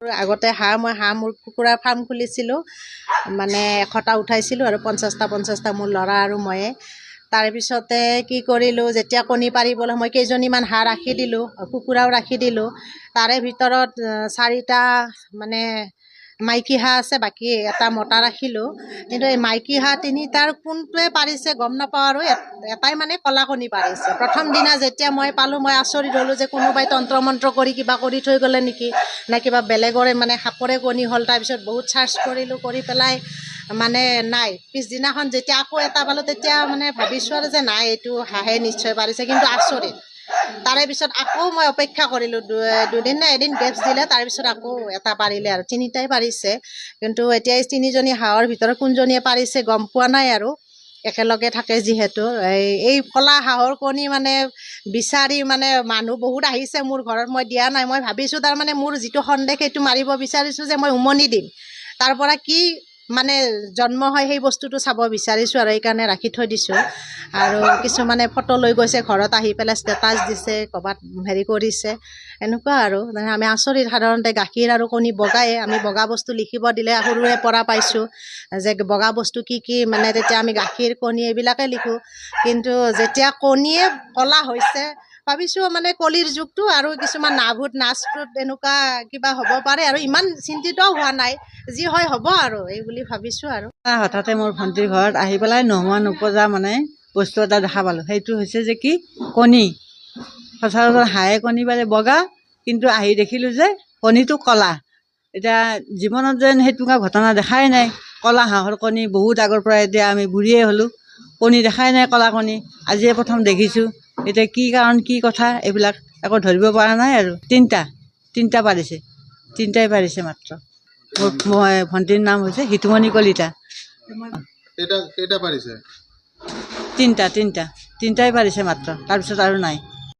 আগতে মই মোৰ কুকুৰাৰ ফাৰ্ম খুলিছিলোঁ, মানে 100টা উঠাইছিলোঁ আৰু 50টা মোৰ ল'ৰা আৰু ময়ে। তাৰপিছতে কি কৰিলোঁ, যেতিয়া কণী পাৰিবলৈ মই কেইজনীমান হাঁহ ৰাখি দিলোঁ, কুকুৰাও ৰাখি দিলোঁ। তাৰে ভিতৰত 4টা মানে মাইকী হাঁহ আছে, বাকী এটা মতা ৰাখিলোঁ। কিন্তু এই মাইকী হাঁহ 3টাৰ কোনটোৱে পাৰিছে গম নাপাওঁ, আৰু এটাই মানে কলা কণী পাৰিছে। প্ৰথম দিনা যেতিয়া মই পালোঁ, মই আচৰিত হ'লোঁ যে কোনোবাই তন্ত্ৰ মন্ত্ৰ কৰি কিবা কৰি থৈ গ'লে নেকি, নে কিবা বেলেগৰে মানে সাপৰে কণী হ'ল। তাৰপিছত বহুত চাৰ্চ কৰিলোঁ, কৰি পেলাই মানে নাই। পিছদিনাখন যেতিয়া আকৌ এটা পালোঁ, তেতিয়া মানে ভাবিছোঁ আৰু যে নাই, এইটো হাঁহে নিশ্চয় পাৰিছে। কিন্তু আচৰিত, তাৰে পিছত আকৌ মই অপেক্ষা কৰিলোঁ, দুদিন নে এদিন গেপছ দিলে, তাৰপিছত আকৌ এটা পাৰিলে আৰু 3টাই পাৰিছে। কিন্তু এতিয়া এই 3জনী হাঁহৰ ভিতৰত কোনজনীয়ে পাৰিছে গম পোৱা নাই, আৰু একেলগে থাকে যিহেতু। এই কলা হাঁহৰ কণী মানে বিচাৰি মানে মানুহ বহুত আহিছে মোৰ ঘৰত, মই দিয়া নাই। মই ভাবিছোঁ তাৰমানে মোৰ যিটো সন্দেহ সেইটো মাৰিব বিচাৰিছোঁ যে মই উমনি দিম, তাৰ পৰা কি মানে জন্ম হয় সেই বস্তুটো চাব বিচাৰিছোঁ, আৰু এইকাৰণে ৰাখি থৈ দিছোঁ। আৰু কিছুমানে ফটো লৈ গৈছে ঘৰত, আহি পেলাই ষ্টেটাছ দিছে, ক'ৰবাত হেৰি কৰিছে, এনেকুৱা আৰু। আমি আচৰিত, সাধাৰণতে গাখীৰ আৰু কণী বগায়ে, আমি বগা বস্তু লিখিব দিলে সৰুৰে পৰা পাইছোঁ যে বগা বস্তু কি কি, মানে তেতিয়া আমি গাখীৰ কণী এইবিলাকে লিখোঁ। কিন্তু যেতিয়া কণীয়ে কলা হৈছে, ভাবিছোঁ মানে কলিৰ যুগটো, আৰু কিছুমান নাভূত নাচভূত এনেকুৱা কিবা হ'ব পাৰে, আৰু ইমান চিন্তিতও হোৱা নাই, যি হয় হ'ব আৰু এই বুলি ভাবিছোঁ। আৰু হঠাতে মোৰ ভণ্টিৰ ঘৰত আহি পেলাই নোহোৱা নোপোজা মানে বস্তু এটা দেখা পালোঁ। সেইটো হৈছে যে কি, কণী। সচৰাচৰ হাঁহে কণী পাৰে বগা, কিন্তু আহি দেখিলোঁ যে কণীটো কলা। এতিয়া জীৱনত যেন সেইটোকা ঘটনা দেখাই নাই। কলা হাঁহৰ কণী বহুত আগৰ পৰা, এতিয়া আমি বুঢ়ীয়ে হ'লোঁ, কণী দেখাই নাই, কলা কণী আজিয়ে প্ৰথম দেখিছোঁ। এতিয়া কি কাৰণ, কি কথা, এইবিলাক একো ধৰিব পৰা নাই। আৰু তিনিটা পাৰিছে, 3টাই পাৰিছে মাত্ৰ। মোৰ ভণ্টিৰ নাম হৈছে হিতুমণি কলিতা। কেইটা পাৰিছে? 3টাই পাৰিছে মাত্ৰ, তাৰপিছত আৰু নাই।